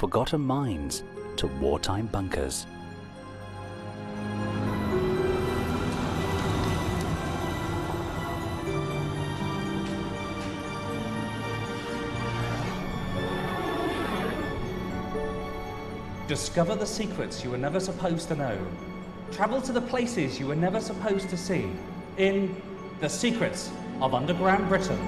forgotten mines to wartime bunkers. Discover the secrets you were never supposed to know. Travel to the places you were never supposed to see in The Secrets of Underground Britain.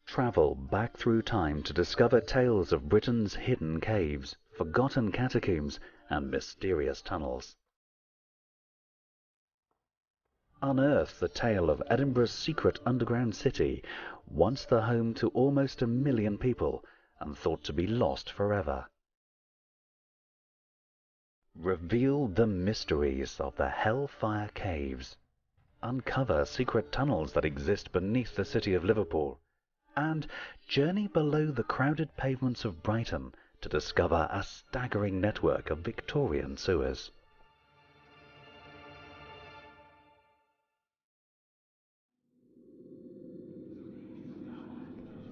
Travel back through time to discover tales of Britain's hidden caves, forgotten catacombs, and mysterious tunnels. Unearth the tale of Edinburgh's secret underground city, once the home to almost 1 million people and thought to be lost forever. Reveal the mysteries of the Hellfire Caves. Uncover secret tunnels that exist beneath the city of Liverpool. And journey below the crowded pavements of Brighton to discover a staggering network of Victorian sewers.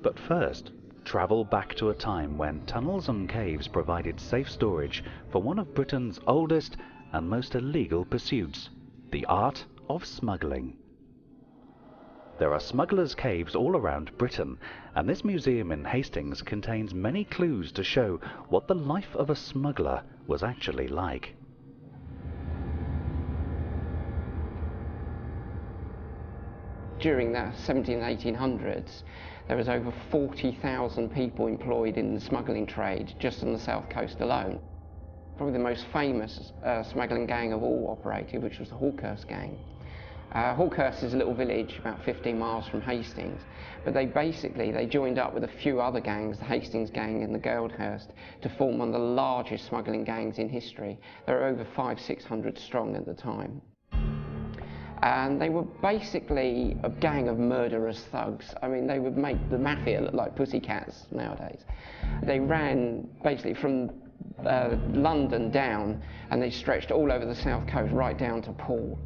But first, travel back to a time when tunnels and caves provided safe storage for one of Britain's oldest and most illegal pursuits, the art of smuggling. There are smugglers' caves all around Britain, and this museum in Hastings contains many clues to show what the life of a smuggler was actually like. During the 1700s and 1800s, there was over 40,000 people employed in the smuggling trade just on the south coast alone. Probably the most famous smuggling gang of all operated, which was the Hawkhurst gang. Hawkhurst is a little village about 15 miles from Hastings, but they joined up with a few other gangs, the Hastings gang and the Goldhurst, to form one of the largest smuggling gangs in history. There were over 500-600 strong at the time. And they were basically a gang of murderous thugs. I mean, they would make the mafia look like pussycats nowadays. They ran basically from London down, and they stretched all over the south coast right down to Poole.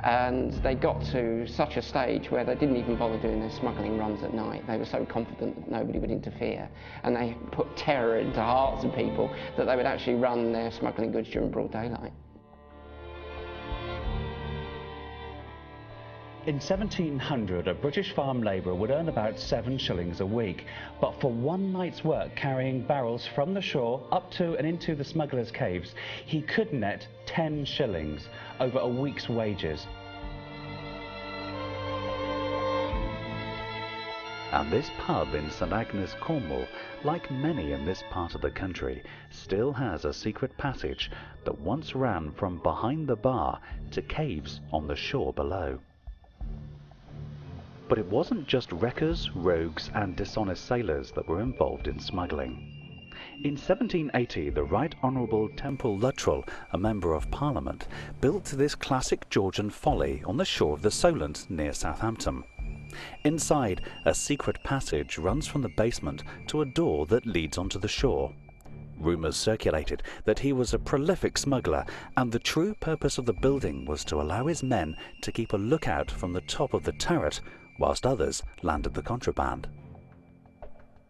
And they got to such a stage where they didn't even bother doing their smuggling runs at night. They were so confident that nobody would interfere. And they put terror into hearts of people that they would actually run their smuggling goods during broad daylight. In 1700, a British farm labourer would earn about 7 shillings a week, but for one night's work carrying barrels from the shore up to and into the smugglers' caves, he could net 10 shillings, over a week's wages. And this pub in St Agnes, Cornwall, like many in this part of the country, still has a secret passage that once ran from behind the bar to caves on the shore below. But it wasn't just wreckers, rogues and dishonest sailors that were involved in smuggling. In 1780, the Right Honourable Temple Luttrell, a Member of Parliament, built this classic Georgian folly on the shore of the Solent near Southampton. Inside, a secret passage runs from the basement to a door that leads onto the shore. Rumours circulated that he was a prolific smuggler, and the true purpose of the building was to allow his men to keep a lookout from the top of the turret whilst others landed the contraband.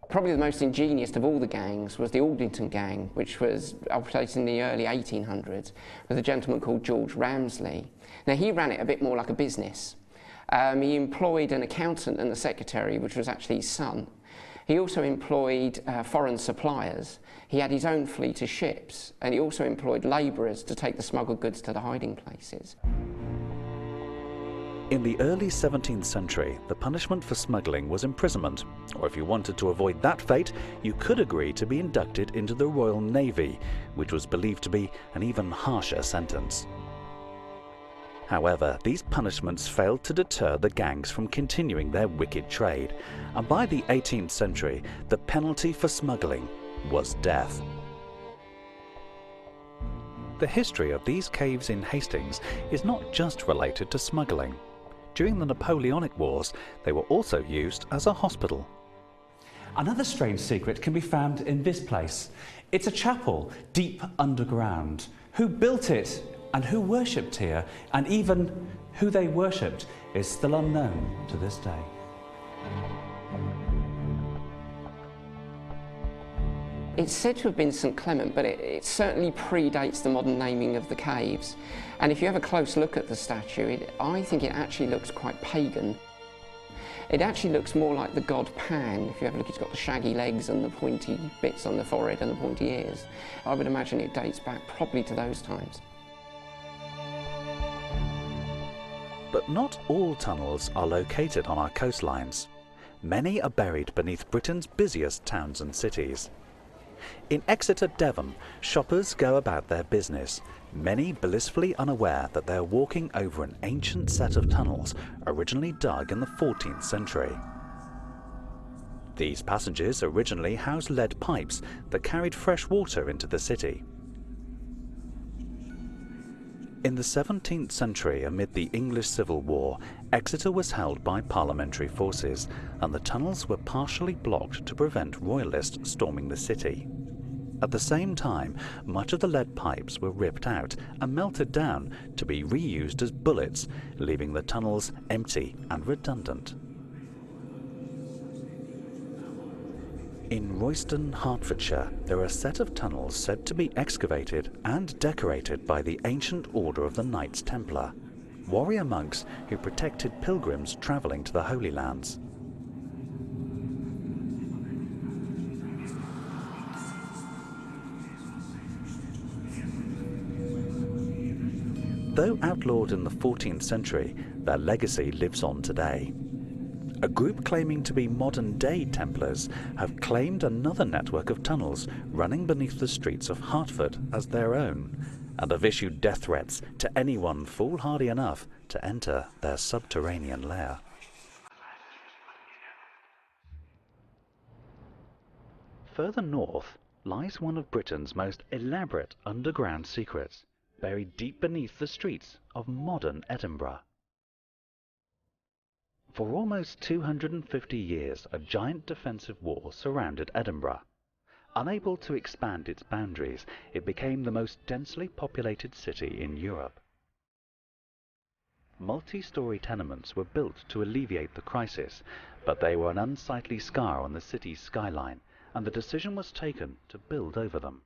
Probably the most ingenious of all the gangs was the Aldington gang, which was operated in the early 1800s with a gentleman called George Ramsley. Now, he ran it a bit more like a business. He employed an accountant and a secretary, which was actually his son. He also employed foreign suppliers. He had his own fleet of ships, and he also employed labourers to take the smuggled goods to the hiding places. In the early 17th century, the punishment for smuggling was imprisonment, or if you wanted to avoid that fate, you could agree to be inducted into the Royal Navy, which was believed to be an even harsher sentence. However, these punishments failed to deter the gangs from continuing their wicked trade, and by the 18th century, the penalty for smuggling was death. The history of these caves in Hastings is not just related to smuggling. During the Napoleonic Wars, they were also used as a hospital. Another strange secret can be found in this place. It's a chapel deep underground. Who built it? and who worshipped here, and even who they worshipped is still unknown to this day. It's said to have been St Clement, but it certainly predates the modern naming of the caves. And if you have a close look at the statue, I think it actually looks quite pagan. It actually looks more like the god Pan. If you have a look, it's got the shaggy legs and the pointy bits on the forehead and the pointy ears. I would imagine it dates back probably to those times. But not all tunnels are located on our coastlines. Many are buried beneath Britain's busiest towns and cities. In Exeter, Devon, shoppers go about their business, many blissfully unaware that they're walking over an ancient set of tunnels originally dug in the 14th century. These passages originally housed lead pipes that carried fresh water into the city. In the 17th century, amid the English Civil War, Exeter was held by parliamentary forces, and the tunnels were partially blocked to prevent royalists storming the city. At the same time, much of the lead pipes were ripped out and melted down to be reused as bullets, leaving the tunnels empty and redundant. In Royston, Hertfordshire, there are a set of tunnels said to be excavated and decorated by the ancient order of the Knights Templar, warrior monks who protected pilgrims travelling to the Holy Lands. Though outlawed in the 14th century, their legacy lives on today. A group claiming to be modern-day Templars have claimed another network of tunnels running beneath the streets of Hertford as their own, and have issued death threats to anyone foolhardy enough to enter their subterranean lair. Further north lies one of Britain's most elaborate underground secrets, buried deep beneath the streets of modern Edinburgh. For almost 250 years, a giant defensive wall surrounded Edinburgh. Unable to expand its boundaries, it became the most densely populated city in Europe. Multi-storey tenements were built to alleviate the crisis, but they were an unsightly scar on the city's skyline, and the decision was taken to build over them.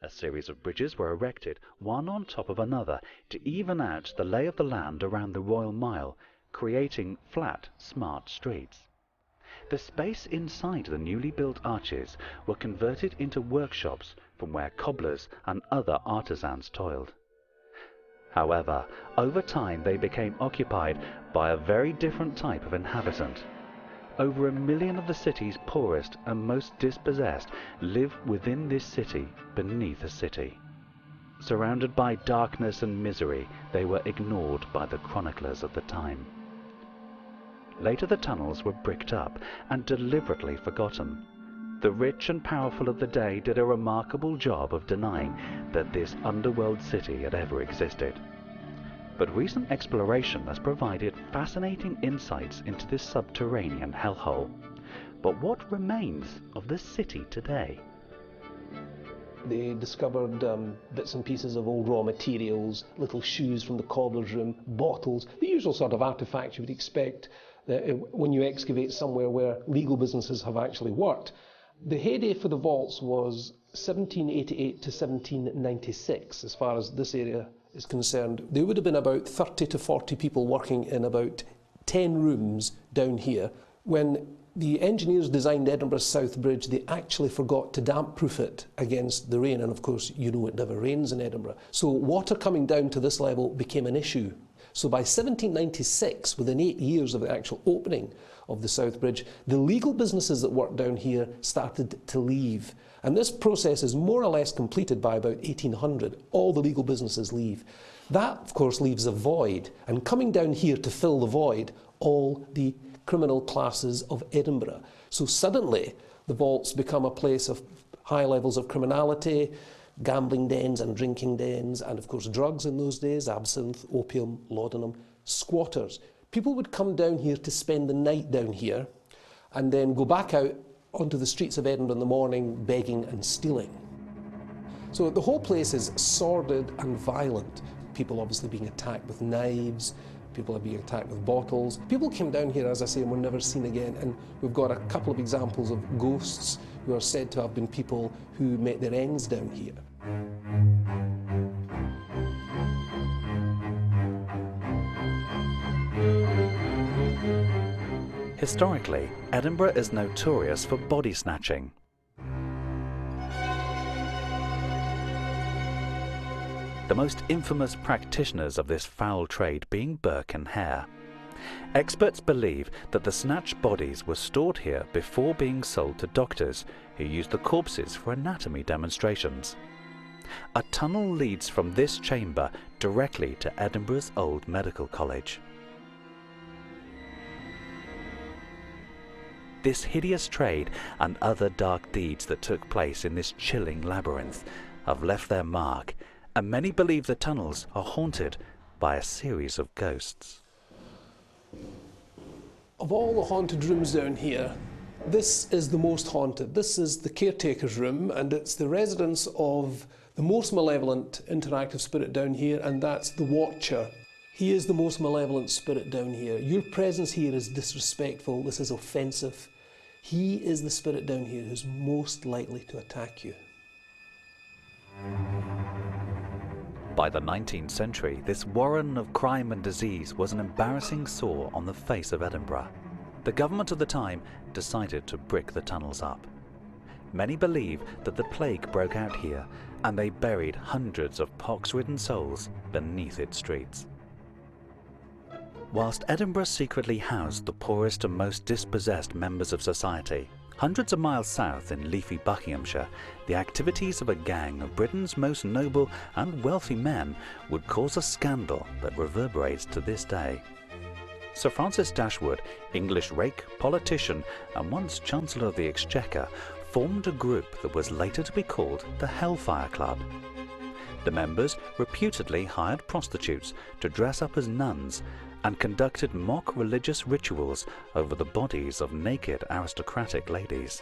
A series of bridges were erected, one on top of another, to even out the lay of the land around the Royal Mile, creating flat, smart streets. The space inside the newly built arches were converted into workshops from where cobblers and other artisans toiled. However, over time they became occupied by a very different type of inhabitant. Over 1 million of the city's poorest and most dispossessed live within this city beneath a city. Surrounded by darkness and misery, they were ignored by the chroniclers of the time. Later the tunnels were bricked up and deliberately forgotten. The rich and powerful of the day did a remarkable job of denying that this underworld city had ever existed. But recent exploration has provided fascinating insights into this subterranean hellhole. But what remains of this city today? They discovered bits and pieces of old raw materials, little shoes from the cobbler's room, bottles, the usual sort of artefacts you would expect when you excavate somewhere where legal businesses have actually worked. The heyday for the vaults was 1788 to 1796, as far as this area is concerned. There would have been about 30 to 40 people working in about 10 rooms down here. When the engineers designed Edinburgh's South Bridge, they actually forgot to damp-proof it against the rain, and of course you know it never rains in Edinburgh. So water coming down to this level became an issue. So by 1796, within 8 years of the actual opening of the South Bridge, the legal businesses that worked down here started to leave. And this process is more or less completed by about 1800. All the legal businesses leave. That, of course, leaves a void. And coming down here to fill the void, all the criminal classes of Edinburgh. So suddenly, the vaults become a place of high levels of criminality, gambling dens and drinking dens, and of course drugs in those days, absinthe, opium, laudanum, squatters. People would come down here to spend the night down here and then go back out onto the streets of Edinburgh in the morning begging and stealing. So the whole place is sordid and violent. People obviously being attacked with knives, people are being attacked with bottles. People came down here, as I say, and were never seen again, and we've got a couple of examples of ghosts who are said to have been people who met their ends down here. Historically, Edinburgh is notorious for body snatching. The most infamous practitioners of this foul trade being Burke and Hare. Experts believe that the snatched bodies were stored here before being sold to doctors, who used the corpses for anatomy demonstrations. A tunnel leads from this chamber directly to Edinburgh's Old Medical College. This hideous trade and other dark deeds that took place in this chilling labyrinth have left their mark, and many believe the tunnels are haunted by a series of ghosts. Of all the haunted rooms down here, this is the most haunted. This is the caretaker's room, and it's the residence of the most malevolent interactive spirit down here, and that's the Watcher. He is the most malevolent spirit down here. Your presence here is disrespectful, this is offensive. He is the spirit down here who's most likely to attack you. By the 19th century, this warren of crime and disease was an embarrassing sore on the face of Edinburgh. The government of the time decided to brick the tunnels up. Many believe that the plague broke out here, and they buried hundreds of pox-ridden souls beneath its streets. Whilst Edinburgh secretly housed the poorest and most dispossessed members of society, hundreds of miles south in leafy Buckinghamshire, the activities of a gang of Britain's most noble and wealthy men would cause a scandal that reverberates to this day. Sir Francis Dashwood, English rake, politician, and once Chancellor of the Exchequer, formed a group that was later to be called the Hellfire Club. The members reputedly hired prostitutes to dress up as nuns and conducted mock religious rituals over the bodies of naked aristocratic ladies.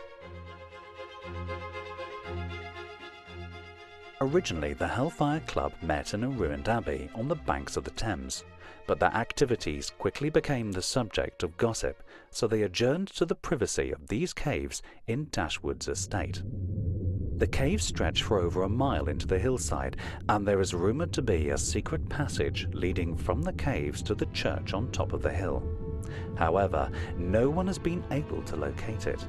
Originally, the Hellfire Club met in a ruined abbey on the banks of the Thames, but their activities quickly became the subject of gossip, so they adjourned to the privacy of these caves in Dashwood's estate. The caves stretch for over a mile into the hillside, and there is rumoured to be a secret passage leading from the caves to the church on top of the hill. However, no one has been able to locate it.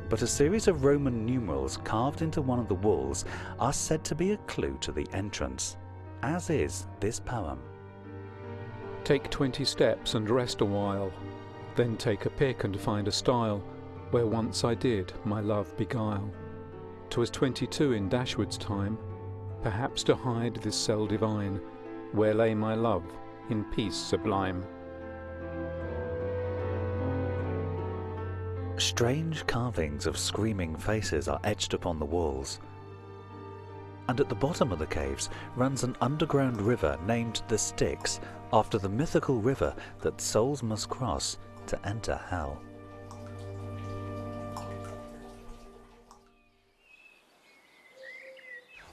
But a series of Roman numerals carved into one of the walls are said to be a clue to the entrance, as is this poem. Take 20 steps and rest a while, then take a pick and find a stile, where once I did my love beguile. 'Twas 22 in Dashwood's time, perhaps to hide this cell divine, where lay my love in peace sublime. Strange carvings of screaming faces are etched upon the walls. And at the bottom of the caves runs an underground river named the Styx, after the mythical river that souls must cross to enter hell.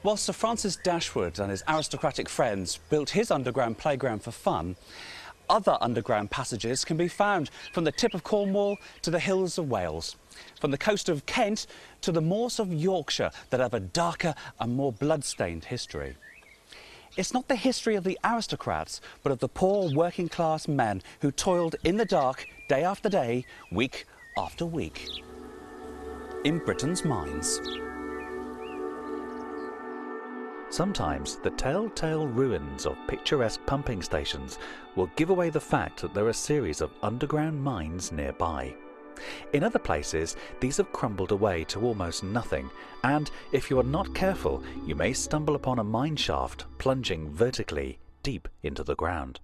While Sir Francis Dashwood and his aristocratic friends built his underground playground for fun, other underground passages can be found from the tip of Cornwall to the hills of Wales, from the coast of Kent to the moors of Yorkshire that have a darker and more blood-stained history. It's not the history of the aristocrats, but of the poor working-class men who toiled in the dark day after day, week after week, in Britain's mines. Sometimes the telltale ruins of picturesque pumping stations will give away the fact that there are a series of underground mines nearby. In other places, these have crumbled away to almost nothing, and if you are not careful, you may stumble upon a mine shaft plunging vertically deep into the ground.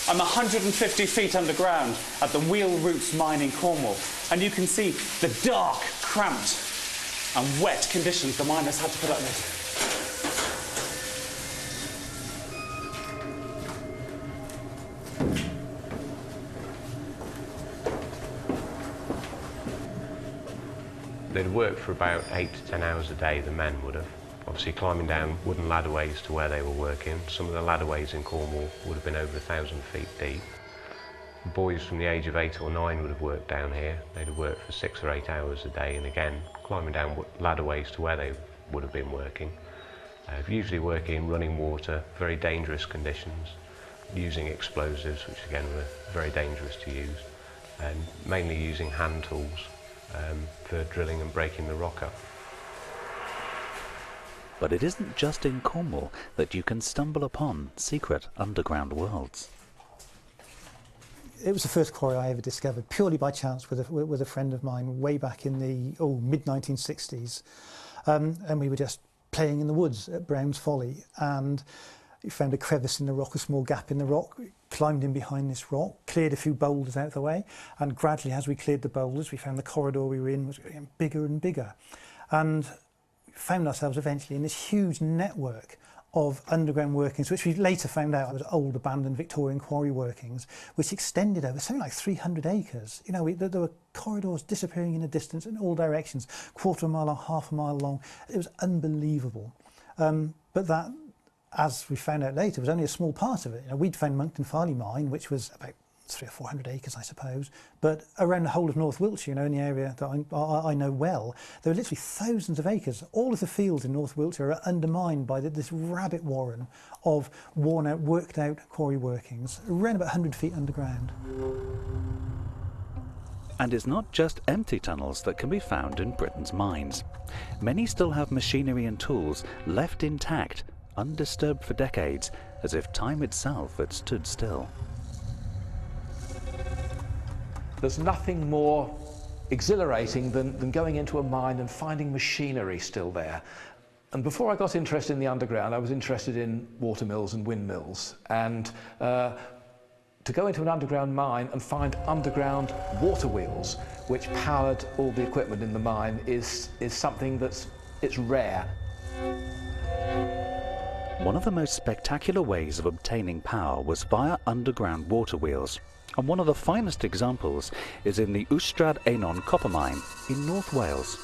I'm 150 feet underground at the Wheel Roots mine in Cornwall, and you can see the dark, cramped and wet conditions the miners had to put up with. They'd work for about 8 to 10 hours a day, the men would have. Obviously climbing down wooden ladderways to where they were working. Some of the ladderways in Cornwall would have been over 1,000 feet deep. The boys from the age of 8 or 9 would have worked down here. They'd have worked for 6 or 8 hours a day, and again, climbing down ladderways to where they would have been working. Usually working in running water, very dangerous conditions, using explosives, which again were very dangerous to use, and mainly using hand tools for drilling and breaking the rock up. But it isn't just in Cornwall that you can stumble upon secret underground worlds. It was the first quarry I ever discovered, purely by chance with a friend of mine way back in the mid-1960s. And we were just playing in the woods at Brown's Folly, and we found a crevice in the rock, a small gap in the rock, climbed in behind this rock, cleared a few boulders out of the way, and gradually as we cleared the boulders, we found the corridor we were in was getting bigger and bigger. And we found ourselves eventually in this huge network of underground workings, which we later found out was old abandoned Victorian quarry workings, which extended over something like 300 acres. You know, there were corridors disappearing in the distance in all directions, quarter of a mile long, half a mile long. It was unbelievable. But that, as we found out later, was only a small part of it. You know, we'd found Monkton Farley mine, which was about 300 or 400 acres, I suppose. But around the whole of North Wiltshire, you know, in the area that I know well, there are literally thousands of acres. All of the fields in North Wiltshire are undermined by this rabbit warren of worn out, worked out quarry workings, around about 100 feet underground. And it's not just empty tunnels that can be found in Britain's mines. Many still have machinery and tools left intact, undisturbed for decades, as if time itself had stood still. There's nothing more exhilarating than going into a mine and finding machinery still there. And before I got interested in the underground, I was interested in watermills and windmills. And to go into an underground mine and find underground water wheels, which powered all the equipment in the mine, is something it's rare. One of the most spectacular ways of obtaining power was via underground water wheels. And one of the finest examples is in the Ystrad Einon copper mine in North Wales.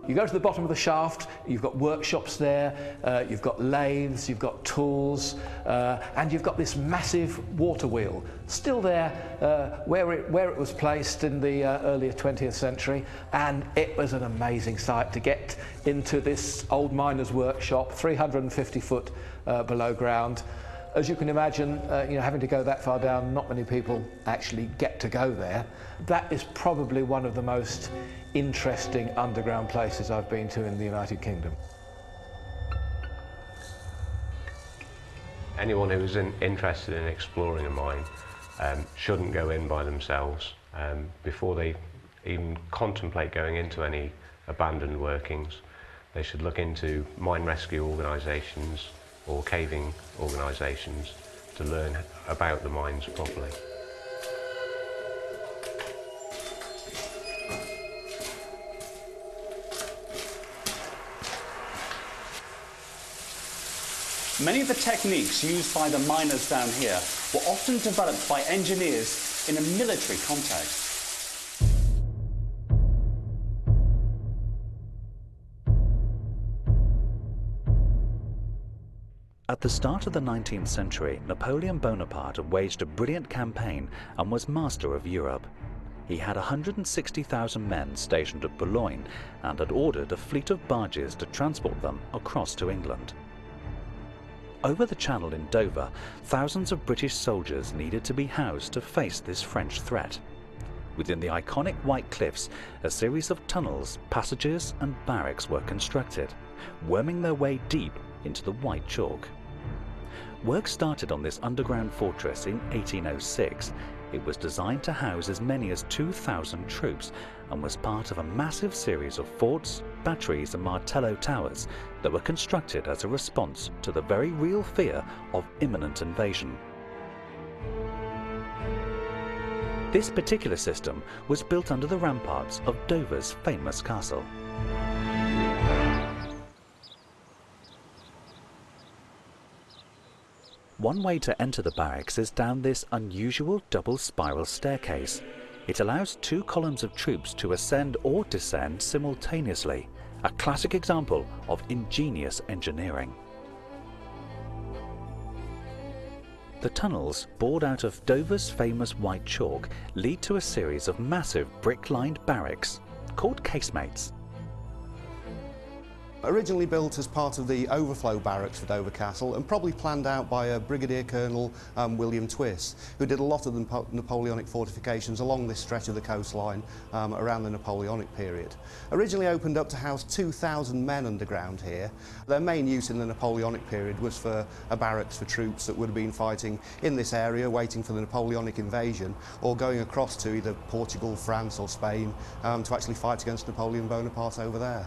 You go to the bottom of the shaft, you've got workshops there, you've got lathes, you've got tools, and you've got this massive water wheel still there where it was placed in the earlier 20th century, and it was an amazing sight to get into this old miner's workshop, 350 foot below ground. As you can imagine, you know, having to go that far down, not many people actually get to go there. That is probably one of the most interesting underground places I've been to in the United Kingdom. Anyone who's interested in exploring a mine shouldn't go in by themselves. Before they even contemplate going into any abandoned workings, they should look into mine rescue organisations or caving organisations to learn about the mines properly. Many of the techniques used by the miners down here were often developed by engineers in a military context. At the start of the 19th century, Napoleon Bonaparte had waged a brilliant campaign and was master of Europe. He had 160,000 men stationed at Boulogne and had ordered a fleet of barges to transport them across to England. Over the channel in Dover, thousands of British soldiers needed to be housed to face this French threat. Within the iconic White Cliffs, a series of tunnels, passages and barracks were constructed, worming their way deep into the white chalk. Work started on this underground fortress in 1806. It was designed to house as many as 2,000 troops and was part of a massive series of forts, batteries and Martello towers that were constructed as a response to the very real fear of imminent invasion. This particular system was built under the ramparts of Dover's famous castle. One way to enter the barracks is down this unusual double spiral staircase. It allows two columns of troops to ascend or descend simultaneously, a classic example of ingenious engineering. The tunnels, bored out of Dover's famous white chalk, lead to a series of massive brick-lined barracks called casemates. Originally built as part of the overflow barracks for Dover Castle and probably planned out by a Brigadier Colonel William Twiss, who did a lot of the Napoleonic fortifications along this stretch of the coastline around the Napoleonic period. Originally opened up to house 2,000 men underground here. Their main use in the Napoleonic period was for a barracks for troops that would have been fighting in this area, waiting for the Napoleonic invasion, or going across to either Portugal, France or Spain to actually fight against Napoleon Bonaparte over there.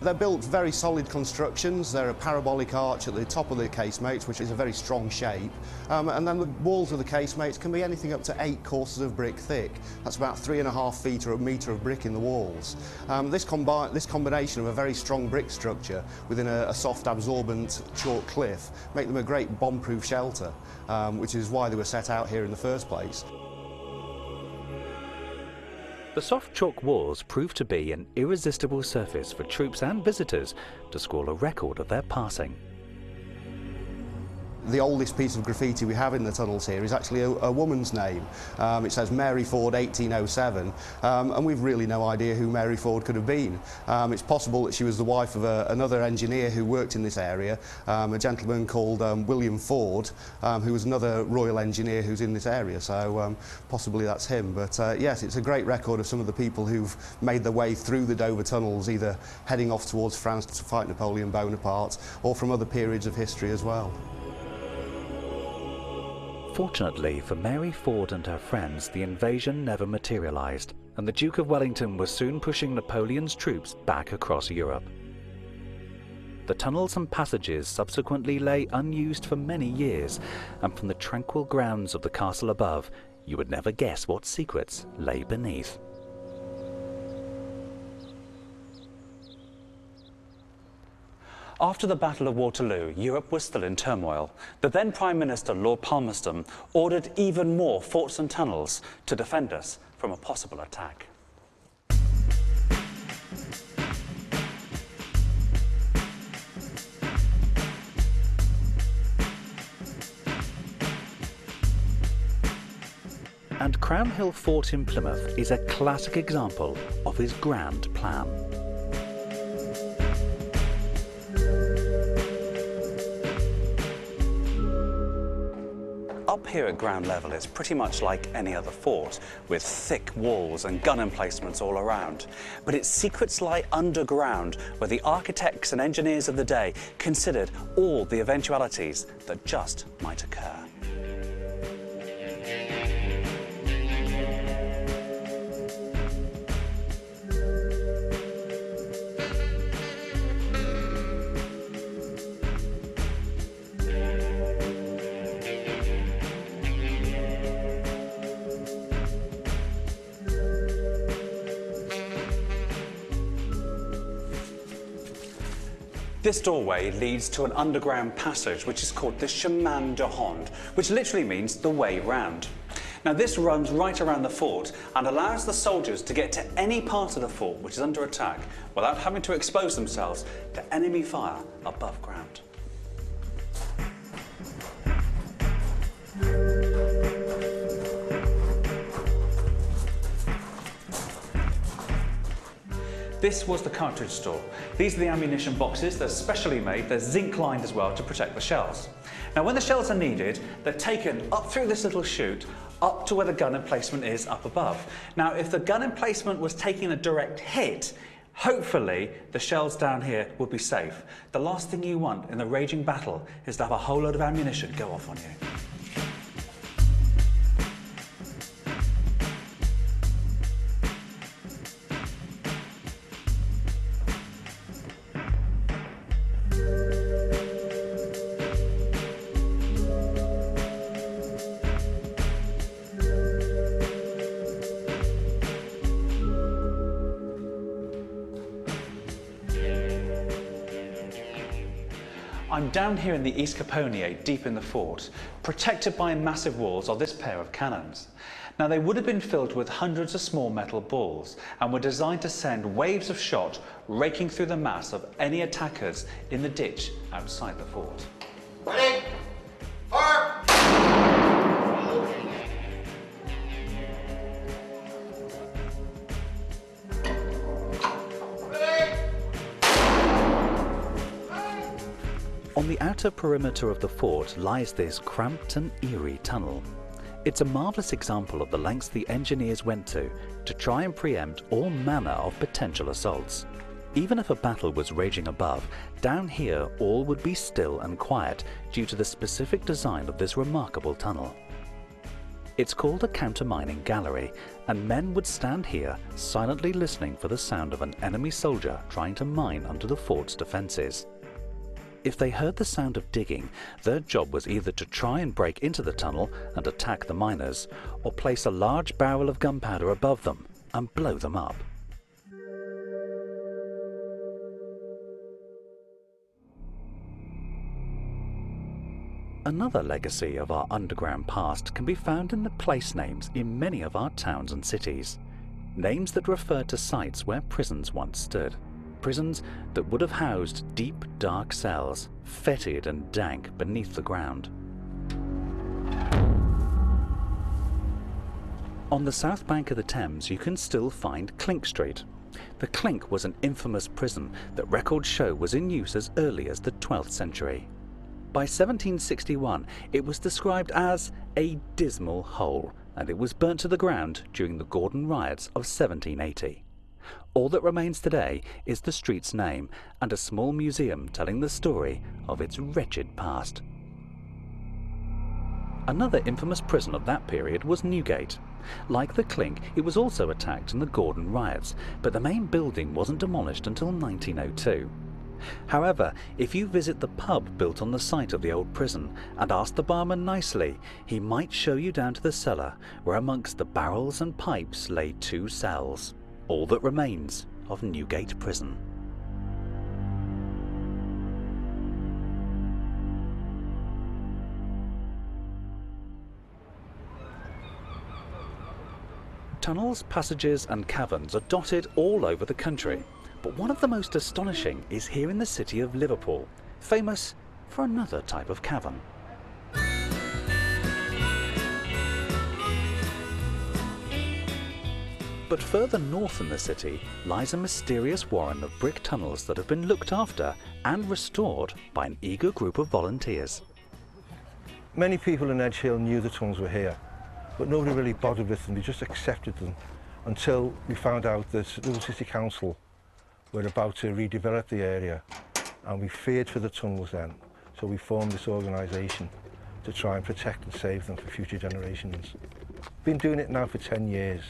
They're built very solid constructions. They're a parabolic arch at the top of the casemates, which is a very strong shape. And then the walls of the casemates can be anything up to 8 courses of brick thick. That's about 3.5 feet or a metre of brick in the walls. This combination of a very strong brick structure within a soft absorbent chalk cliff make them a great bomb-proof shelter, which is why they were set out here in the first place. The soft chalk walls proved to be an irresistible surface for troops and visitors to scrawl a record of their passing. The oldest piece of graffiti we have in the tunnels here is actually a woman's name. It says Mary Ford 1807, and we've really no idea who Mary Ford could have been. It's possible that she was the wife of another engineer who worked in this area, a gentleman called William Ford, who was another royal engineer who's in this area, so possibly that's him. But yes, it's a great record of some of the people who've made their way through the Dover tunnels, either heading off towards France to fight Napoleon Bonaparte, or from other periods of history as well. Fortunately for Mary Ford and her friends, the invasion never materialised, and the Duke of Wellington was soon pushing Napoleon's troops back across Europe. The tunnels and passages subsequently lay unused for many years, and from the tranquil grounds of the castle above, you would never guess what secrets lay beneath. After the Battle of Waterloo, Europe was still in turmoil. The then Prime Minister, Lord Palmerston, ordered even more forts and tunnels to defend us from a possible attack. And Crown Hill Fort in Plymouth is a classic example of his grand plan. Up here at ground level, it's pretty much like any other fort, with thick walls and gun emplacements all around. But its secrets lie underground, where the architects and engineers of the day considered all the eventualities that just might occur. This doorway leads to an underground passage which is called the Chemin de Ronde, which literally means the way round. Now this runs right around the fort and allows the soldiers to get to any part of the fort which is under attack without having to expose themselves to enemy fire above ground. This was the cartridge store. These are the ammunition boxes. They're specially made. They're zinc lined as well to protect the shells. Now when the shells are needed, they're taken up through this little chute up to where the gun emplacement is up above. Now if the gun emplacement was taking a direct hit, hopefully the shells down here would be safe. The last thing you want in the raging battle is to have a whole load of ammunition go off on you. I'm down here in the East Caponier, deep in the fort, protected by massive walls of this pair of cannons. Now, they would have been filled with hundreds of small metal balls and were designed to send waves of shot raking through the mass of any attackers in the ditch outside the fort. Ready? Fire! On the outer perimeter of the fort lies this cramped and eerie tunnel. It's a marvellous example of the lengths the engineers went to try and preempt all manner of potential assaults. Even if a battle was raging above, down here all would be still and quiet due to the specific design of this remarkable tunnel. It's called a countermining gallery, and men would stand here silently listening for the sound of an enemy soldier trying to mine under the fort's defences. If they heard the sound of digging, their job was either to try and break into the tunnel and attack the miners, or place a large barrel of gunpowder above them and blow them up. Another legacy of our underground past can be found in the place names in many of our towns and cities. Names that refer to sites where prisons once stood. Prisons that would have housed deep, dark cells, fetid and dank beneath the ground. On the south bank of the Thames, you can still find Clink Street. The Clink was an infamous prison that records show was in use as early as the 12th century. By 1761, it was described as a dismal hole, and it was burnt to the ground during the Gordon riots of 1780. All that remains today is the street's name and a small museum telling the story of its wretched past. Another infamous prison of that period was Newgate. Like the Clink, it was also attacked in the Gordon riots, but the main building wasn't demolished until 1902. However, if you visit the pub built on the site of the old prison and ask the barman nicely, he might show you down to the cellar, where amongst the barrels and pipes lay 2 cells. All that remains of Newgate Prison. Tunnels, passages and caverns are dotted all over the country, but one of the most astonishing is here in the city of Liverpool, famous for another type of cavern. But further north in the city lies a mysterious warren of brick tunnels that have been looked after and restored by an eager group of volunteers. Many people in Edge Hill knew the tunnels were here, but nobody really bothered with them. They just accepted them until we found out that Liverpool City Council were about to redevelop the area, and we feared for the tunnels then. So we formed this organisation to try and protect and save them for future generations. Been doing it now for 10 years.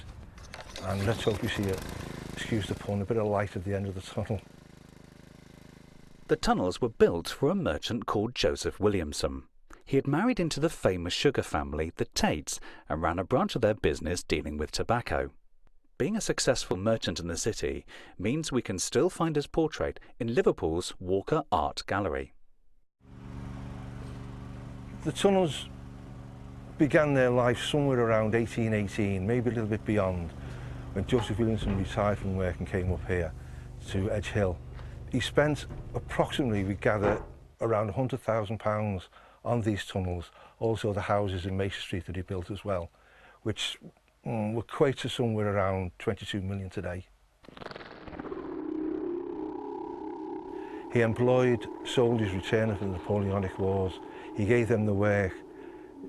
And let's hope we see excuse the pun, a bit of light at the end of the tunnel. The tunnels were built for a merchant called Joseph Williamson. He had married into the famous sugar family, the Tates, and ran a branch of their business dealing with tobacco. Being a successful merchant in the city means we can still find his portrait in Liverpool's Walker Art Gallery. The tunnels began their life somewhere around 1818, maybe a little bit beyond, when Joseph Williamson retired from work and came up here to Edge Hill. He spent approximately, we gather, around £100,000 on these tunnels, also the houses in Mason Street that he built as well, which will equate to somewhere around 22 million today. He employed soldiers returning from the Napoleonic Wars. He gave them the work,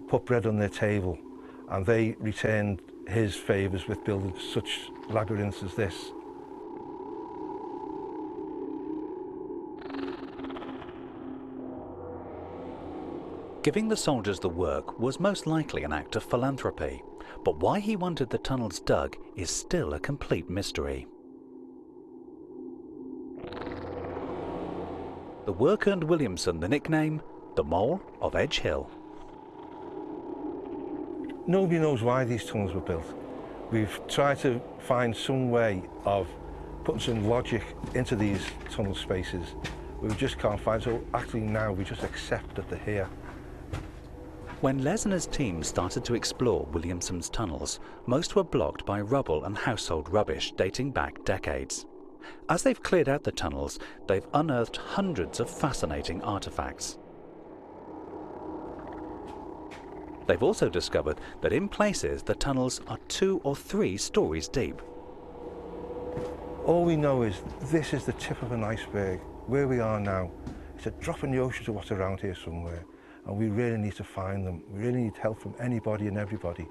put bread on their table, and they returned his favours with building such labyrinths as this. Giving the soldiers the work was most likely an act of philanthropy, but why he wanted the tunnels dug is still a complete mystery. The work earned Williamson the nickname, the Mole of Edge Hill. Nobody knows why these tunnels were built. We've tried to find some way of putting some logic into these tunnel spaces, but we just can't find. So actually now we just accept that they're here. When Les and his team started to explore Williamson's tunnels, most were blocked by rubble and household rubbish dating back decades. As they've cleared out the tunnels, they've unearthed hundreds of fascinating artefacts. They've also discovered that in places the tunnels are 2 or 3 stories deep. All we know is this is the tip of an iceberg. Where we are now, it's a drop in the ocean of what's around here somewhere, and we really need to find them. We really need help from anybody and everybody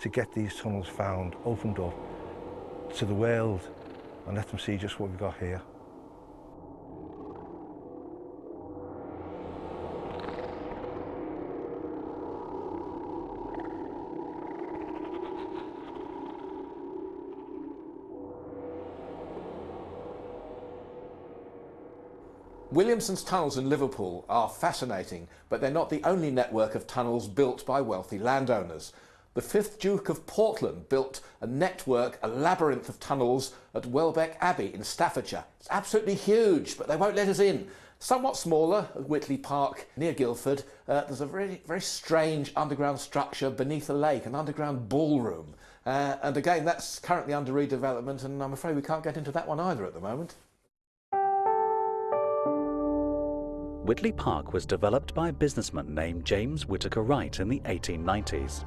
to get these tunnels found, opened up to the world, and let them see just what we've got here. Williamson's tunnels in Liverpool are fascinating, but they're not the only network of tunnels built by wealthy landowners. The 5th Duke of Portland built a network, a labyrinth of tunnels at Welbeck Abbey in Staffordshire. It's absolutely huge, but they won't let us in. Somewhat smaller at Whitley Park near Guildford, there's a very strange underground structure beneath a lake, an underground ballroom. And again, that's currently under redevelopment, and I'm afraid we can't get into that one either at the moment. Whitley Park was developed by a businessman named James Whittaker Wright in the 1890s.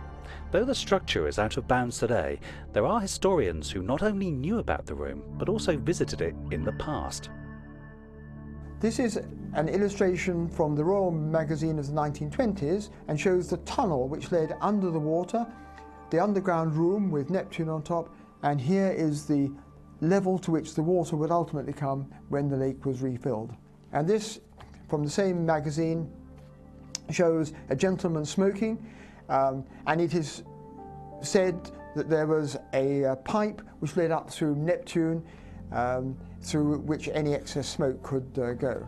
Though the structure is out of bounds today, there are historians who not only knew about the room, but also visited it in the past. This is an illustration from the Royal Magazine of the 1920s and shows the tunnel which led under the water, the underground room with Neptune on top, and here is the level to which the water would ultimately come when the lake was refilled. And this, from the same magazine, shows a gentleman smoking, and it is said that there was a pipe which led up through Neptune, through which any excess smoke could go.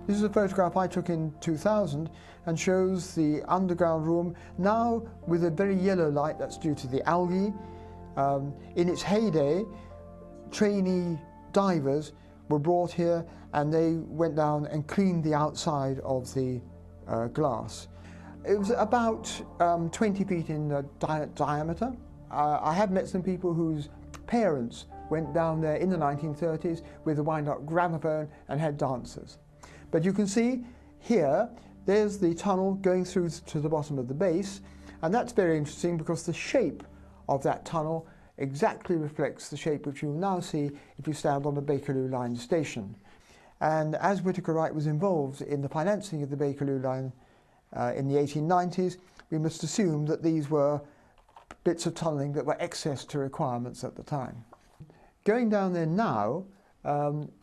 This is a photograph I took in 2000 and shows the underground room now with a very yellow light. That's due to the algae. In its heyday, trainee divers were brought here and they went down and cleaned the outside of the glass. It was about 20 feet in diameter. I have met some people whose parents went down there in the 1930s with a wind-up gramophone and had dancers. But you can see here, there's the tunnel going through to the bottom of the base, and that's very interesting because the shape of that tunnel exactly reflects the shape which you'll now see if you stand on the Bakerloo Line station. And as Whittaker Wright was involved in the financing of the Bakerloo Line in the 1890s, we must assume that these were bits of tunnelling that were excess to requirements at the time. Going down there now,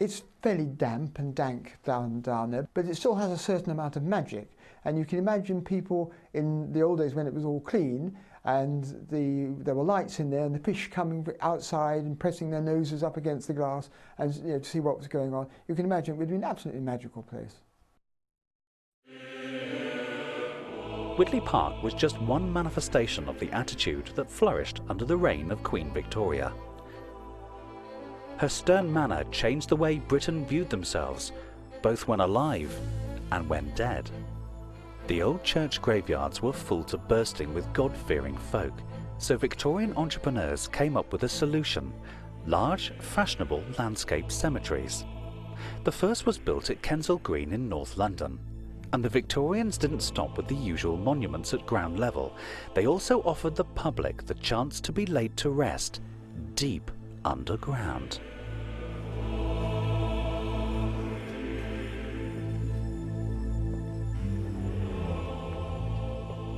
it's fairly damp and dank down there, but it still has a certain amount of magic. And you can imagine people in the old days when it was all clean and there were lights in there and the fish coming outside and pressing their noses up against the glass and to see what was going on. You can imagine it would be an absolutely magical place. Whitley Park was just one manifestation of the attitude that flourished under the reign of Queen Victoria. Her stern manner changed the way Britain viewed themselves, both when alive and when dead. The old church graveyards were full to bursting with God-fearing folk, so Victorian entrepreneurs came up with a solution: large, fashionable landscape cemeteries. The first was built at Kensal Green in North London. And the Victorians didn't stop with the usual monuments at ground level. They also offered the public the chance to be laid to rest deep underground.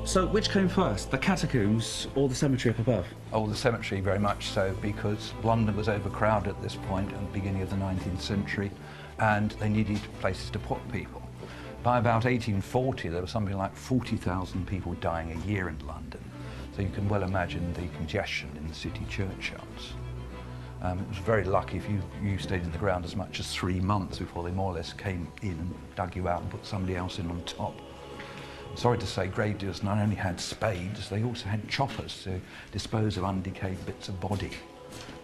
So which came first, the catacombs or the cemetery up above? Oh, the cemetery, very much so, because London was overcrowded at this point at the beginning of the 19th century, and they needed places to put people. By about 1840, there was something like 40,000 people dying a year in London. So you can well imagine the congestion in the city churchyards. It was very lucky if you stayed in the ground as much as 3 months before they more or less came in and dug you out and put somebody else in on top. Sorry to say, gravediggers not only had spades, they also had choppers to dispose of undecayed bits of body.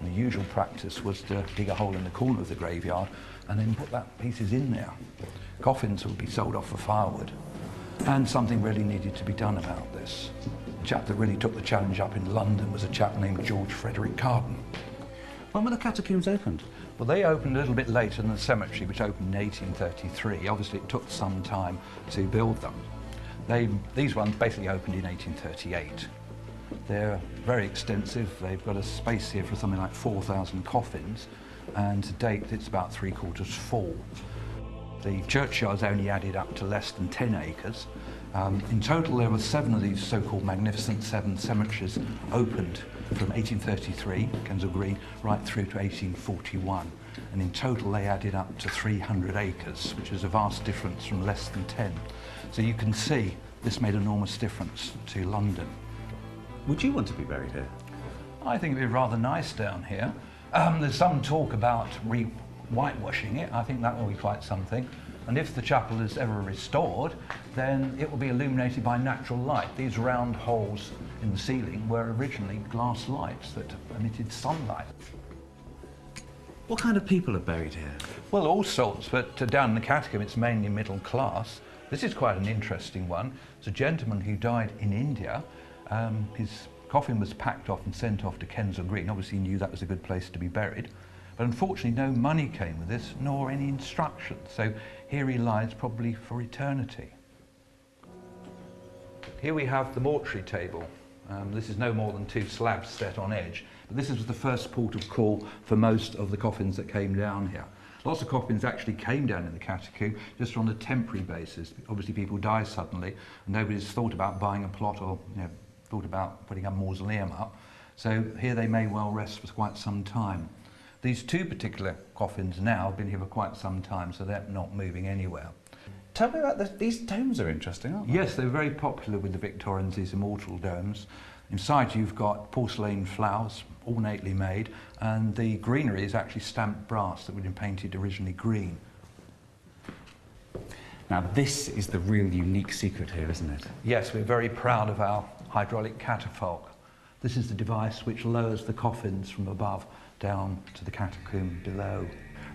And the usual practice was to dig a hole in the corner of the graveyard and then put that pieces in there. Coffins would be sold off for firewood. And something really needed to be done about this. The chap that really took the challenge up in London was a chap named George Frederick Carden. When were the catacombs opened? Well, they opened a little bit later than the cemetery, which opened in 1833. Obviously, it took some time to build them. These ones basically opened in 1838. They're very extensive. They've got a space here for something like 4,000 coffins, and to date, it's about 3/4 full. The churchyard's only added up to less than 10 acres. In total, there were 7 of these so-called Magnificent Seven cemeteries opened from 1833, Kensal Green, right through to 1841. And in total, they added up to 300 acres, which is a vast difference from less than 10. So you can see this made an enormous difference to London. Would you want to be buried here? I think it'd be rather nice down here. There's some talk about whitewashing it. I think that will be quite something. And if the chapel is ever restored, then it will be illuminated by natural light. These round holes in the ceiling were originally glass lights that emitted sunlight. What kind of people are buried here? Well, all sorts, but down in the catacomb it's mainly middle class. This is quite an interesting one. It's a gentleman who died in India. His coffin was packed off and sent off to Kensal Green. Obviously he knew that was a good place to be buried. But unfortunately no money came with this, nor any instructions. So here he lies probably for eternity. Here we have the mortuary table. This is no more than 2 slabs set on edge. But this is the first port of call for most of the coffins that came down here. Lots of coffins actually came down in the catacomb just on a temporary basis. Obviously people die suddenly and nobody's thought about buying a plot or thought about putting a mausoleum up. So here they may well rest for quite some time. These 2 particular coffins now have been here for quite some time, so they're not moving anywhere. Tell me about these domes are interesting, aren't they? Yes, they're very popular with the Victorians, these immortal domes. Inside you've got porcelain flowers, ornately made, and the greenery is actually stamped brass that would have been painted originally green. Now this is the real unique secret here, isn't it? Yes, we're very proud of our hydraulic catafalque. This is the device which lowers the coffins from above down to the catacomb below.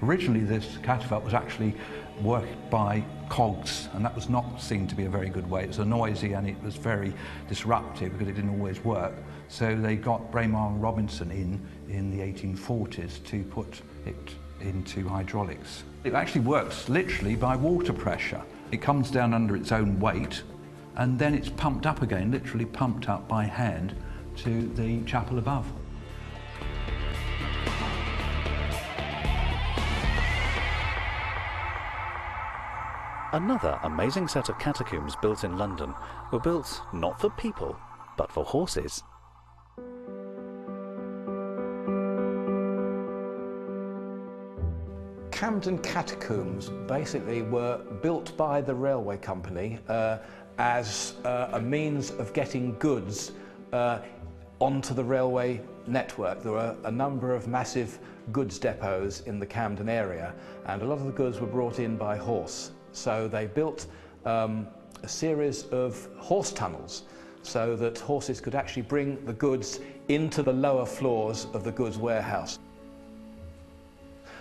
Originally this catafalque was actually worked by cogs, and that was not seen to be a very good way. It was noisy and it was very disruptive because it didn't always work. So they got Braemar and Robinson in the 1840s to put it into hydraulics. It actually works literally by water pressure. It comes down under its own weight and then it's pumped up again, literally pumped up by hand to the chapel above. Another amazing set of catacombs built in London were built not for people, but for horses. Camden Catacombs basically were built by the railway company as a means of getting goods onto the railway network. There were a number of massive goods depots in the Camden area, and a lot of the goods were brought in by horse. So they built a series of horse tunnels so that horses could actually bring the goods into the lower floors of the goods warehouse.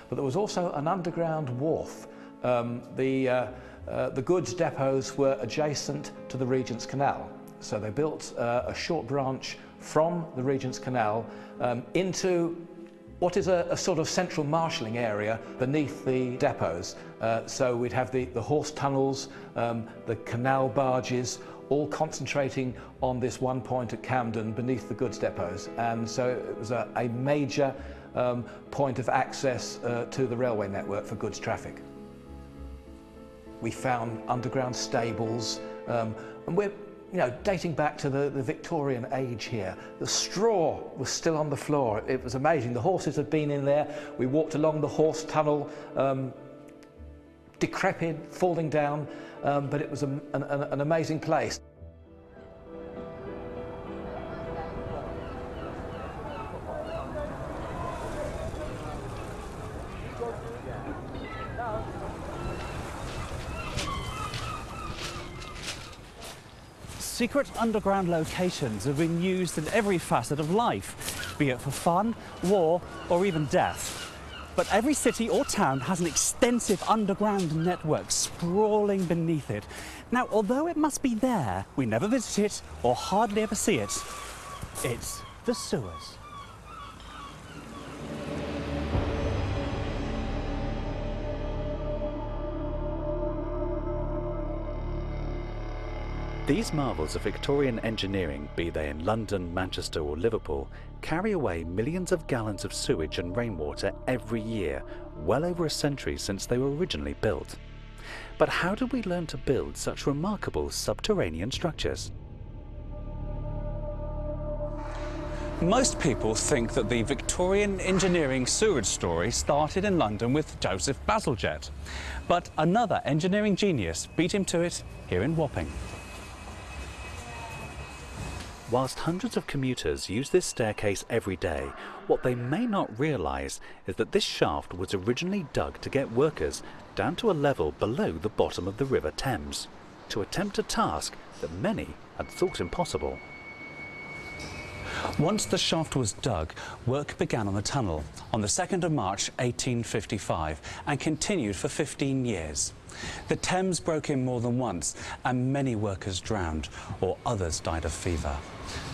But there was also an underground wharf. The goods depots were adjacent to the Regent's Canal. So they built a short branch from the Regent's Canal into what is a sort of central marshalling area beneath the depots. So we'd have the horse tunnels, the canal barges, all concentrating on this one point at Camden beneath the goods depots. And so it was a major point of access to the railway network for goods traffic. We found underground stables, and we're dating back to the Victorian age here. The straw was still on the floor. It was amazing. The horses had been in there. We walked along the horse tunnel, decrepit, falling down, but it was an amazing place. Secret underground locations have been used in every facet of life, be it for fun, war, or even death. But every city or town has an extensive underground network sprawling beneath it. Now, although it must be there, we never visit it or hardly ever see it. It's the sewers. These marvels of Victorian engineering, be they in London, Manchester or Liverpool, carry away millions of gallons of sewage and rainwater every year, well over a century since they were originally built. But how did we learn to build such remarkable subterranean structures? Most people think that the Victorian engineering sewerage story started in London with Joseph Bazalgette. But another engineering genius beat him to it here in Wapping. Whilst hundreds of commuters use this staircase every day, what they may not realise is that this shaft was originally dug to get workers down to a level below the bottom of the River Thames, to attempt a task that many had thought impossible. Once the shaft was dug, work began on the tunnel on the 2nd of March 1855 and continued for 15 years. The Thames broke in more than once and many workers drowned or others died of fever.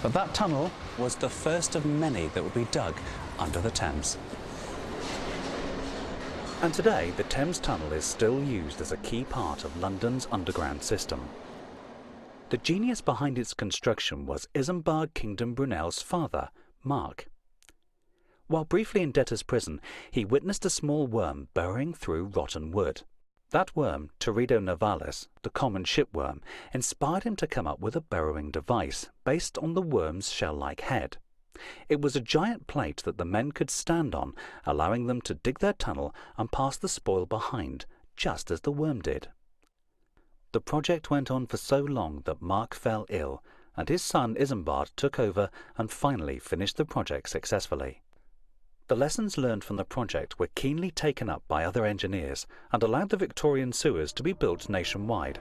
But that tunnel was the first of many that would be dug under the Thames. And today the Thames Tunnel is still used as a key part of London's underground system. The genius behind its construction was Isambard Kingdom Brunel's father, Mark. While briefly in debtor's prison, he witnessed a small worm burrowing through rotten wood. That worm, Teredo nivalis, the common shipworm, inspired him to come up with a burrowing device based on the worm's shell-like head. It was a giant plate that the men could stand on, allowing them to dig their tunnel and pass the spoil behind, just as the worm did. The project went on for so long that Mark fell ill, and his son Isambard took over and finally finished the project successfully. The lessons learned from the project were keenly taken up by other engineers and allowed the Victorian sewers to be built nationwide,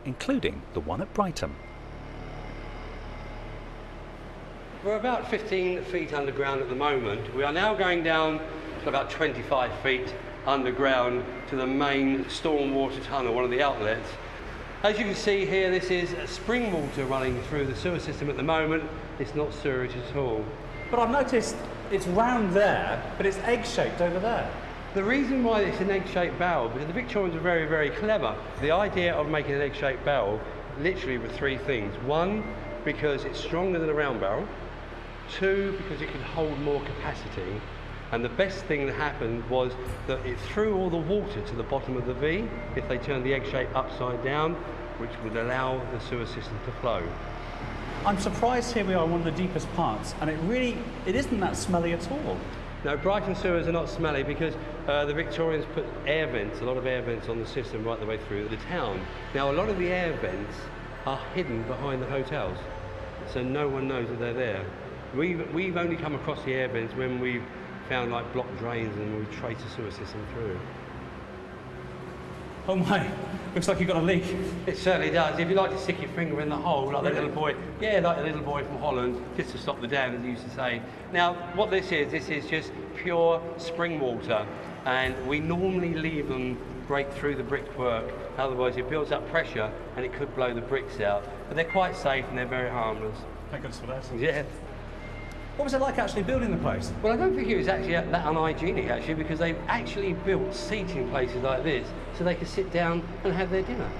including the one at Brighton. We're about 15 feet underground at the moment. We are now going down to about 25 feet underground to the main stormwater tunnel, one of the outlets. As you can see here, this is spring water running through the sewer system at the moment. It's not sewage at all. But I've noticed it's round there, but it's egg-shaped over there. The reason why it's an egg-shaped barrel, because the Victorians were very, very clever. The idea of making an egg-shaped barrel literally were three things. One, because it's stronger than a round barrel. Two, because it could hold more capacity. And the best thing that happened was that it threw all the water to the bottom of the V if they turned the egg shape upside down, which would allow the sewer system to flow. I'm surprised here we are in one of the deepest parts, and it isn't that smelly at all. No, Brighton sewers are not smelly because the Victorians put air vents, a lot of air vents on the system right the way through the town. Now, a lot of the air vents are hidden behind the hotels, so no one knows that they're there. We've only come across the air vents when we've found like blocked drains and we've traced the sewer system through. Oh my, looks like you've got a leak. It certainly does. If you like to stick your finger in the hole, like the little boy, yeah, like the little boy from Holland, just to stop the dam, as he used to say. Now, what this is just pure spring water, and we normally leave them break through the brickwork, otherwise it builds up pressure and it could blow the bricks out. But they're quite safe and they're very harmless. Thank goodness for that. Yeah. What was it like actually building the place? Well, I don't think it was actually that unhygienic, actually, because they've actually built seating places like this so they could sit down and have their dinner.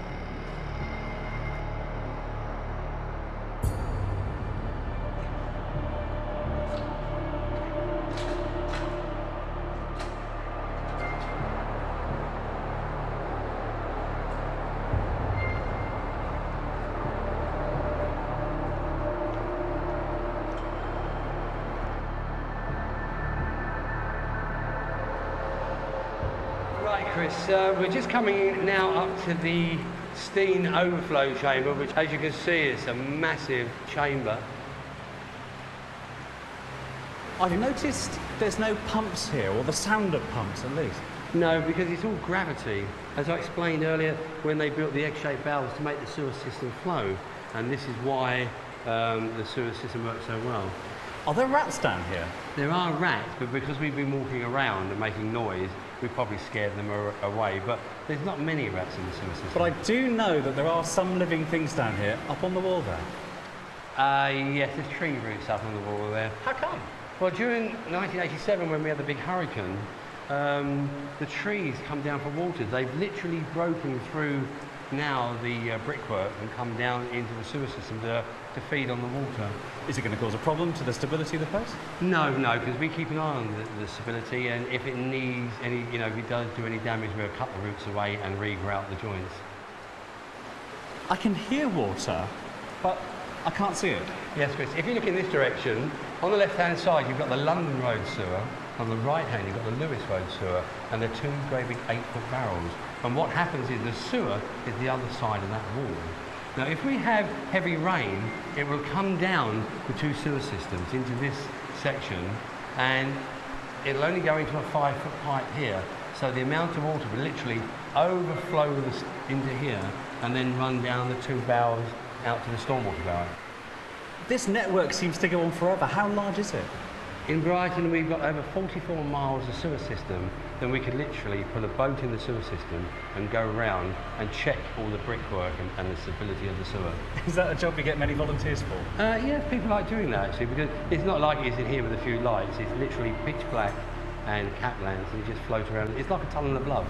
Chris, we're just coming now up to the Stein overflow chamber, which, as you can see, is a massive chamber. I've noticed there's no pumps here, or the sound of pumps at least. No, because it's all gravity. As I explained earlier, when they built the egg-shaped valves to make the sewer system flow, and this is why the sewer system works so well. Are there rats down here? There are rats, but because we've been walking around and making noise, we've probably scared them away. But there's not many rats in the sewer system. But I do know that there are some living things down here, up on the wall there. Yes, there's tree roots up on the wall there. How come? Well, during 1987, when we had the big hurricane, the trees come down for water. They've literally broken through now the brickwork and come down into the sewer system to feed on the water. Is it going to cause a problem to the stability of the place? No, because we keep an eye on the stability, and if it needs any, if it does do any damage, we'll cut the roots away and regrout the joints. I can hear water, but I can't see it. Yes, Chris. If you look in this direction, on the left-hand side, you've got the London Road sewer. On the right-hand, you've got the Lewis Road sewer, and they're two great big 8-foot barrels. And what happens is the sewer is the other side of that wall. Now, if we have heavy rain, it will come down the two sewer systems into this section, and it'll only go into a 5-foot pipe here. So the amount of water will literally overflow into here and then run down the two barrels out to the stormwater barrel. This network seems to go on forever. How large is it? In Brighton, we've got over 44 miles of sewer system. Then we could literally put a boat in the sewer system and go around and check all the brickwork and the stability of the sewer. Is that a job you get many volunteers for? Yeah, people like doing that actually, because it's not like it's in here with a few lights. It's literally pitch black and cat lamps, and you just float around. It's like a tunnel of love.